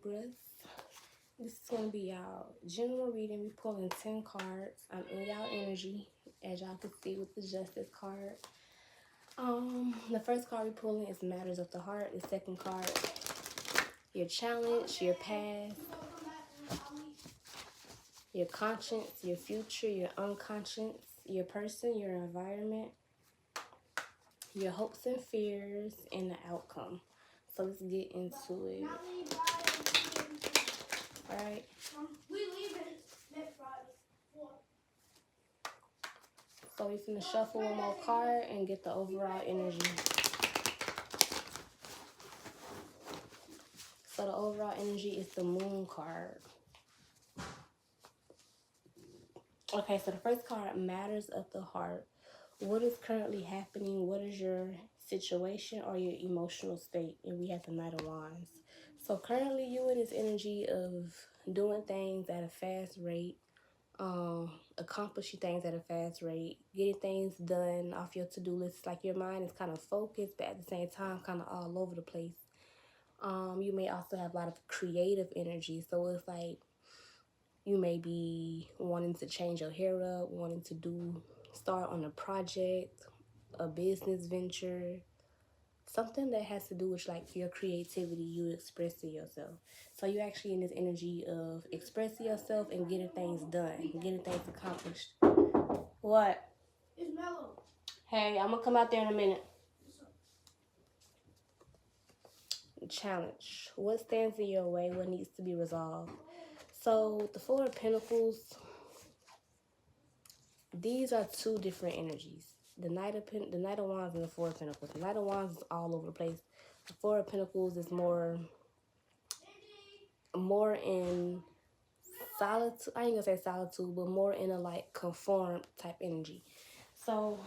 Libras. This is going to be y'all general reading. We're pulling 10 cards. I'm in y'all energy, as y'all can see with the Justice card. The first card we're pulling is Matters of the Heart. The second card, your challenge, your past, your conscience, your future, your unconscious, your person, your environment, your hopes and fears, and the outcome. So let's get into it. Alright. So we're going to shuffle one more card and get the overall energy. So the overall energy is the Moon card. Okay, so the first card, Matters of the Heart. What is currently happening? What is your situation or your emotional state? And we have the Knight of Wands. So currently you in this energy of doing things at a fast rate, accomplishing things at a fast rate, getting things done off your to-do list. Like your mind is kind of focused, but at the same time kind of all over the place. You may also have a lot of creative energy. So it's like you may be wanting to change your hair up, wanting to start on a project, a business venture, something that has to do with like your creativity, you expressing yourself. So you're actually in this energy of expressing yourself and getting things done, getting things accomplished. What? It's mellow. Hey, I'm gonna come out there in a minute. Challenge. What stands in your way? What needs to be resolved? So the Four of Pentacles, these are two different energies. The Knight of Wands and the Four of Pentacles. The Knight of Wands is all over the place. The Four of Pentacles is more in solitude. I ain't gonna say solitude, but more in a like conform type energy. So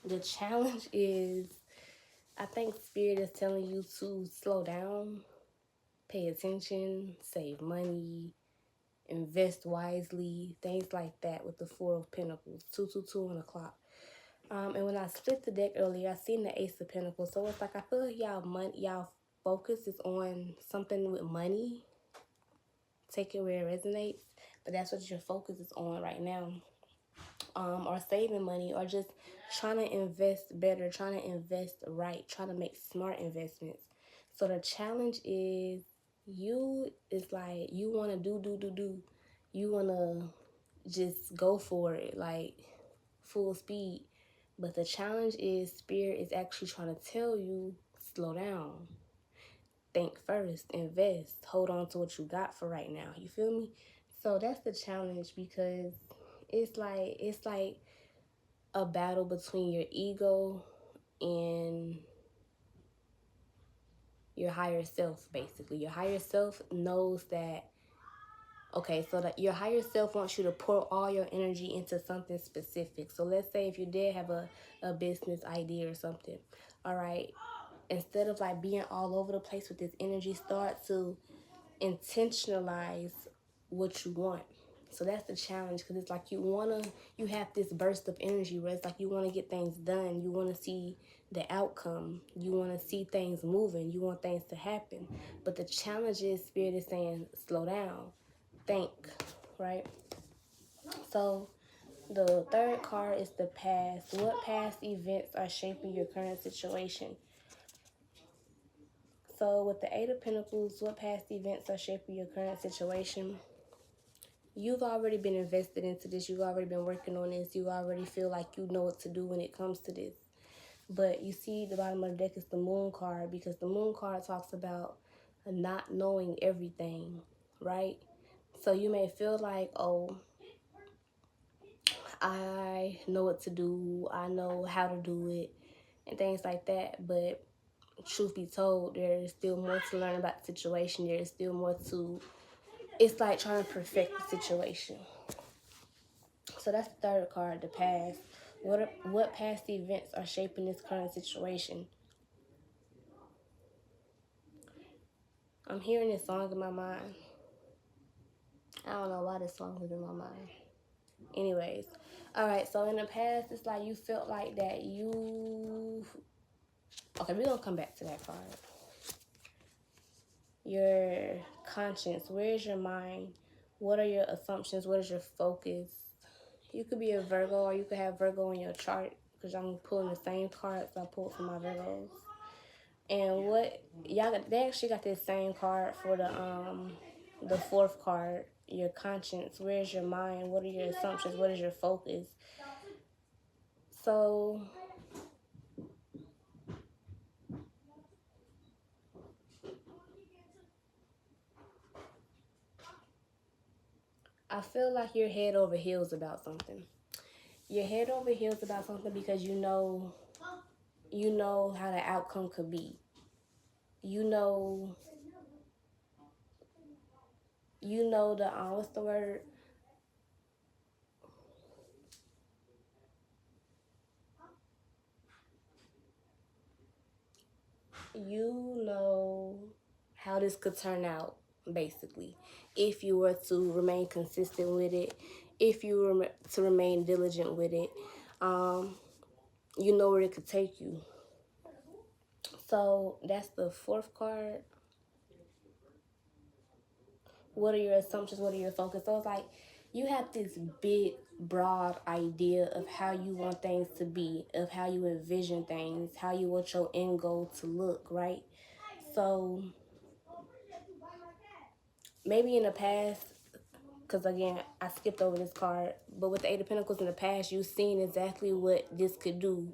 the challenge is, I think Spirit is telling you to slow down, pay attention, save money, invest wisely, things like that with the Four of Pentacles, 222 on the clock. And when I split the deck earlier, I seen the Ace of Pentacles. So it's like I feel like y'all focus is on something with money. Take it where it resonates, but that's what your focus is on right now. Or saving money, or just trying to invest better, trying to invest right, trying to make smart investments. So the challenge is you want to do. You want to just go for it, like full speed. But the challenge is Spirit is actually trying to tell you, slow down. Think first, invest, hold on to what you got for right now. You feel me? So that's the challenge, because it's like a battle between your ego and your higher self, basically. Your higher self knows that, okay, so that your higher self wants you to pour all your energy into something specific. So let's say if you did have a business idea or something, all right, instead of like being all over the place with this energy, start to intentionalize what you want. So that's the challenge, because it's like you have this burst of energy where it's like you want to get things done. You want to see the outcome. You want to see things moving. You want things to happen. But the challenge is Spirit is saying, slow down, think, right? So the third card is the past. What past events are shaping your current situation? So with the Eight of Pentacles, what past events are shaping your current situation? You've already been invested into this. You've already been working on this. You already feel like you know what to do when it comes to this. But you see the bottom of the deck is the Moon card, because the Moon card talks about not knowing everything, right? So you may feel like, oh, I know what to do. I know how to do it and things like that. But truth be told, there is still more to learn about the situation. There is still more to... It's like trying to perfect the situation. So that's the third card, the past. What past events are shaping this current situation? I'm hearing this song in my mind. I don't know why this song is in my mind. Anyways, all right. So in the past, it's like you felt like that you... Okay, we're gonna come back to that card. Your conscience? Where is your mind? What are your assumptions? What is your focus? You could be a Virgo, or you could have Virgo in your chart, because I'm pulling the same cards I pulled for my Virgos. And what y'all got, they actually got this same card for the fourth card, your conscience. Where's your mind? What are your assumptions? What is your focus? So I feel like you're head over heels about something. You're head over heels about something because you know how the outcome could be. You know the what's the word? You know how this could turn out, basically, if you were to remain consistent with it, if you were to remain diligent with it. You know where it could take you. So that's the fourth card. What are your assumptions? What are your focus? So it's like you have this big, broad idea of how you want things to be, of how you envision things, how you want your end goal to look, right? So maybe in the past, because again, I skipped over this card, but with the Eight of Pentacles in the past, you've seen exactly what this could do,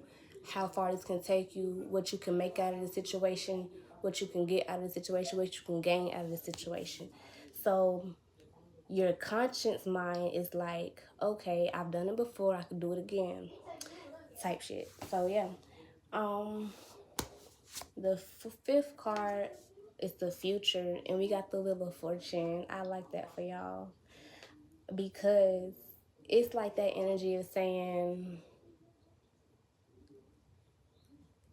how far this can take you, what you can make out of the situation, what you can get out of the situation, what you can gain out of the situation. So your conscience mind is like, okay, I've done it before, I can do it again, type shit. So yeah, the fifth card is the future, and we got the Wheel of Fortune. I like that for y'all because it's like that energy of saying,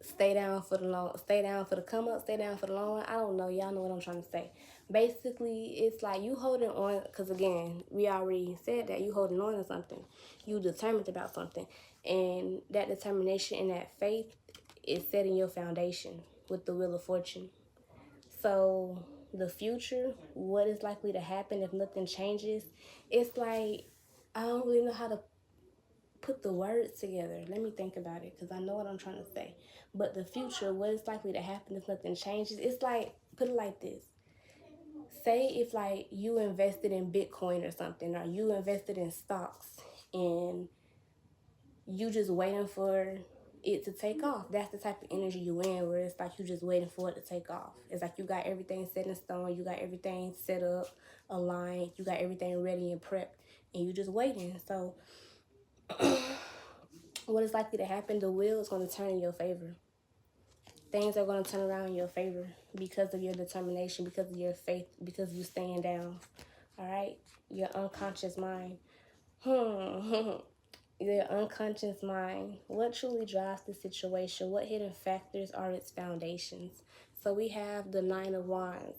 stay down for the long, stay down for the come up, stay down for the long run. I don't know, y'all know what I'm trying to say. Basically, it's like you holding on, because again, we already said that you holding on to something. You determined about something, and that determination and that faith is setting your foundation with the Wheel of Fortune. So the future, what is likely to happen if nothing changes, it's like, I don't really know how to put the words together. Let me think about it, because I know what I'm trying to say. But the future, what is likely to happen if nothing changes, it's like, put it like this. Say if like you invested in Bitcoin or something, or you invested in stocks, and you just waiting for it to take off. That's the type of energy you in, where it's like you just waiting for it to take off. It's like you got everything set in stone, you got everything set up, aligned, you got everything ready and prepped, and you just waiting. So what is likely to happen, the wheel is going to turn in your favor. Things are going to turn around in your favor because of your determination, because of your faith, because of you staying down. All right? Your unconscious mind. Your unconscious mind. What truly drives the situation? What hidden factors are its foundations? So we have the Nine of Wands.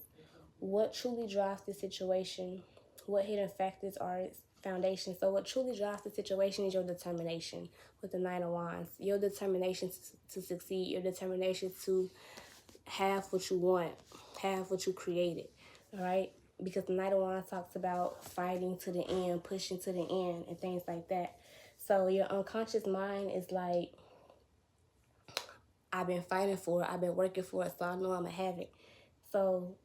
What truly drives the situation? What hidden factors are its foundation? So what truly drives the situation is your determination with the Nine of Wands. Your determination to succeed. Your determination to have what you want. Have what you created. All right? Because the Knight of Wands talks about fighting to the end, pushing to the end, and things like that. So your unconscious mind is like, I've been fighting for it. I've been working for it, so I know I'm going to have it. So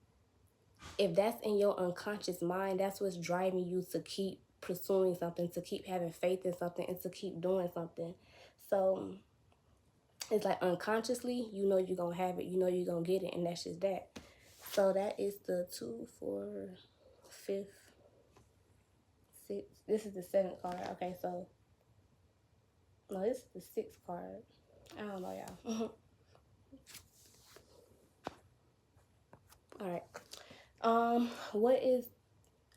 if that's in your unconscious mind, that's what's driving you to keep pursuing something, to keep having faith in something, and to keep doing something. So it's like unconsciously, you know you're going to have it. You know you're going to get it, and that's just that. So that is the 2, 4, 5th, 6th. This is the 7th card. Okay, so no, this is the 6th card. I don't know, y'all. All right.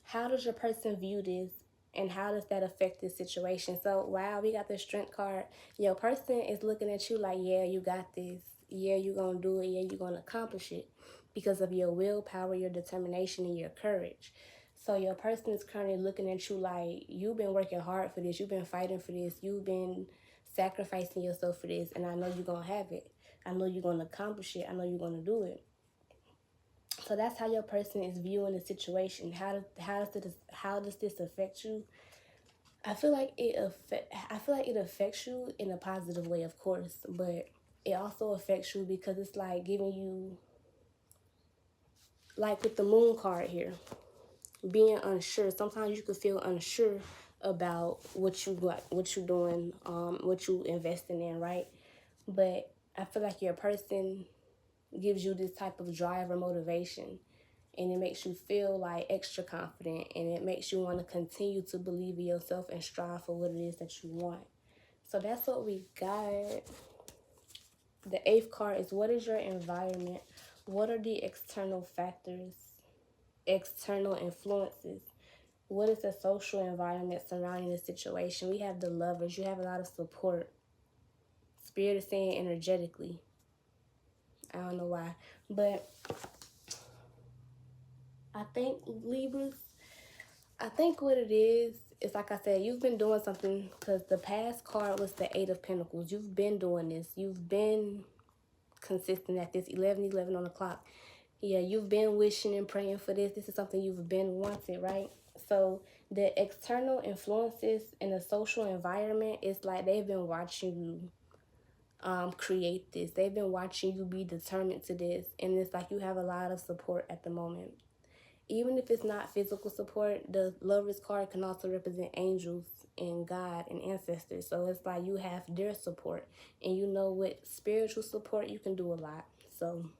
How does your person view this, and how does that affect this situation? So, wow, we got the Strength card. Your person is looking at you like, yeah, you got this. Yeah, you're going to do it. Yeah, you're going to accomplish it because of your willpower, your determination, and your courage. So your person is currently looking at you like, you've been working hard for this. You've been fighting for this. You've been sacrificing yourself for this, and I know you're going to have it. I know you're going to accomplish it. I know you're going to do it. So that's how your person is viewing the situation. How does this affect you? I feel like it affects you in a positive way, of course, but it also affects you because it's like giving you, like with the moon card here, being unsure. Sometimes you could feel unsure about what you doing, what you investing in, right? But I feel like your person gives you this type of drive or motivation, and it makes you feel like extra confident, and it makes you want to continue to believe in yourself and strive for what it is that you want. So that's what we got. The eighth card is, what is your environment? What are the external factors, external influences? What is the social environment surrounding the situation? We have the Lovers. You have a lot of support. Spirit is saying energetically. I don't know why. But I think Libras, I think what it is like I said, you've been doing something, because the past card was the Eight of Pentacles. You've been doing this. You've been consistent at this 11 on the clock. Yeah, you've been wishing and praying for this. This is something you've been wanting, right? So the external influences in the social environment, is like they've been watching you create this. They've been watching you be determined to this. And it's like you have a lot of support at the moment. Even if it's not physical support, the Lovers card can also represent angels and God and ancestors. So it's like you have their support. And you know, with spiritual support, you can do a lot. So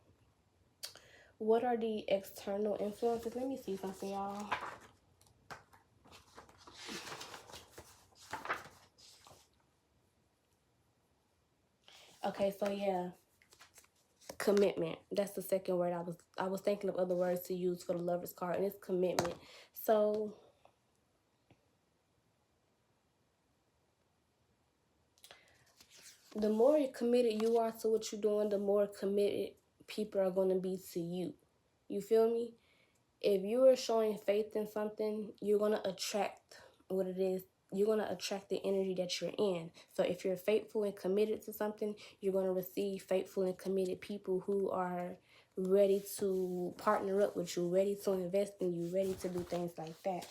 what are the external influences? Let me see something, y'all. Okay, so yeah, commitment. That's the second word I was thinking of other words to use for the Lovers card, and it's commitment. So the more committed you are to what you're doing, the more committed people are going to be to you. You feel me? If you are showing faith in something, you're going to attract what it is. You're going to attract the energy that you're in. So if you're faithful and committed to something, you're going to receive faithful and committed people who are ready to partner up with you, ready to invest in you, ready to do things like that.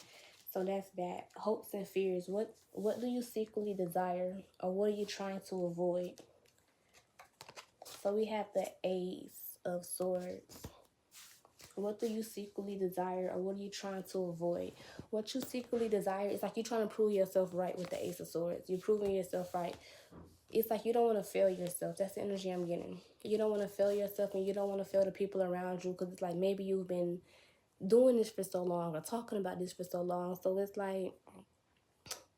So that's that. Hopes and fears. What do you secretly desire, or what are you trying to avoid? So we have the Ace of Swords. What do you secretly desire, or what are you trying to avoid? What you secretly desire is like you're trying to prove yourself right with the Ace of Swords. You're proving yourself right. It's like you don't want to fail yourself. That's the energy I'm getting. You don't want to fail yourself, and you don't want to fail the people around you, because it's like maybe you've been doing this for so long or talking about this for so long. So it's like,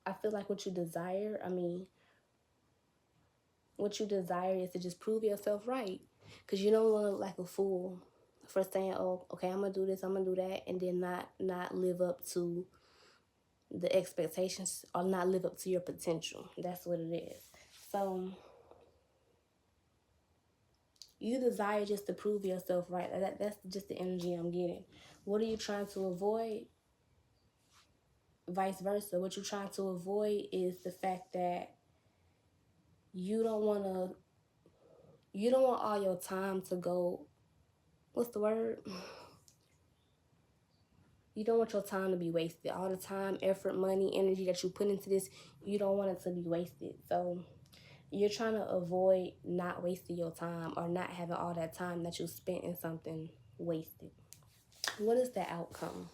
I feel like what you desire is to just prove yourself right, because you don't want to look like a fool for saying, oh, okay, I'm gonna do this, I'm gonna do that, and then not live up to the expectations, or not live up to your potential. That's what it is. So you desire just to prove yourself right. That's just the energy I'm getting. What are you trying to avoid? Vice versa. What you're trying to avoid is the fact that you don't want all your time to go, what's the word? You don't want your time to be wasted. All the time, effort, money, energy that you put into this, you don't want it to be wasted. So you're trying to avoid not wasting your time, or not having all that time that you spent in something wasted. What is the outcome?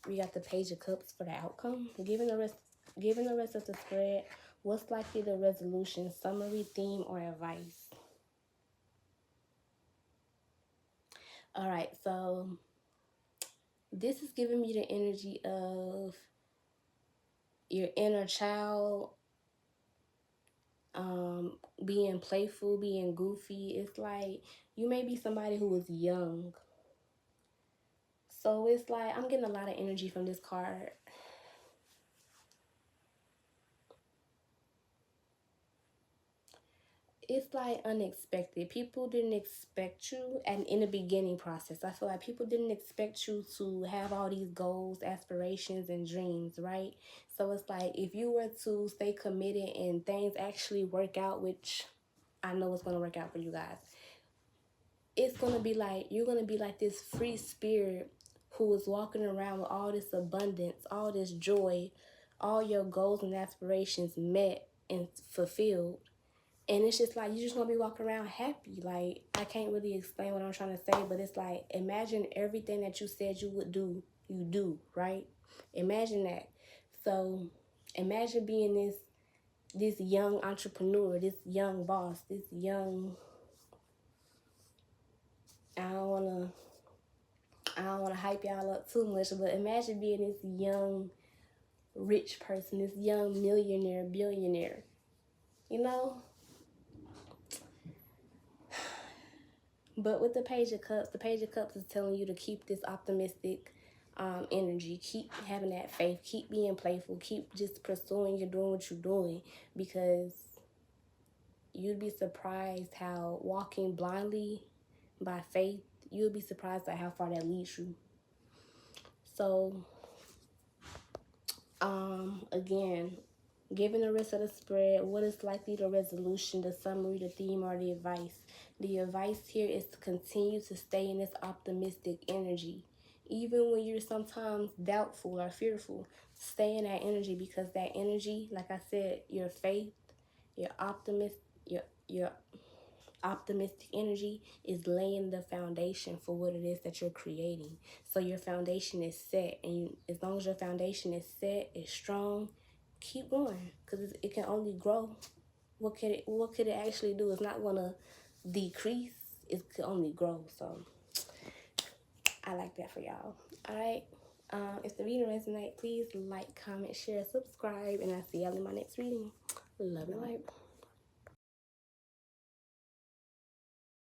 We got the Page of Cups for the outcome. Given the rest of the spread, what's likely the resolution, summary, theme, or advice? All right, so this is giving me the energy of your inner child, being playful, being goofy. It's like you may be somebody who is young. So it's like I'm getting a lot of energy from this card. It's like unexpected. People didn't expect you, and in the beginning process, I feel like people didn't expect you to have all these goals, aspirations, and dreams, right? So it's like if you were to stay committed and things actually work out, which I know it's going to work out for you guys, it's going to be like, you're going to be like this free spirit who is walking around with all this abundance, all this joy, all your goals and aspirations met and fulfilled. And it's just like, you're just going to be walking around happy. Like, I can't really explain what I'm trying to say, but it's like, imagine everything that you said you would do, you do, right? Imagine that. So imagine being this young entrepreneur, this young boss, this young, I don't want to hype y'all up too much, but imagine being this young rich person, this young millionaire, billionaire, you know? But with the Page of Cups is telling you to keep this optimistic energy, keep having that faith, keep being playful, keep just pursuing, you're doing what you're doing, because you'd be surprised how walking blindly by faith, you'll be surprised at how far that leads you. So, again, given the rest of the spread, what is likely the resolution, the summary, the theme, or the advice? The advice here is to continue to stay in this optimistic energy. Even when you're sometimes doubtful or fearful, stay in that energy, because that energy, like I said, your faith, your optimistic energy is laying the foundation for what it is that you're creating. So your foundation is set, and as long as your foundation is set, is strong, keep going, because it can only grow. What could it actually do? It's not gonna decrease, it could only grow. So I like that for y'all. All right, if the reading resonates, please like, comment, share, subscribe, and I'll see y'all in my next reading. Love and light.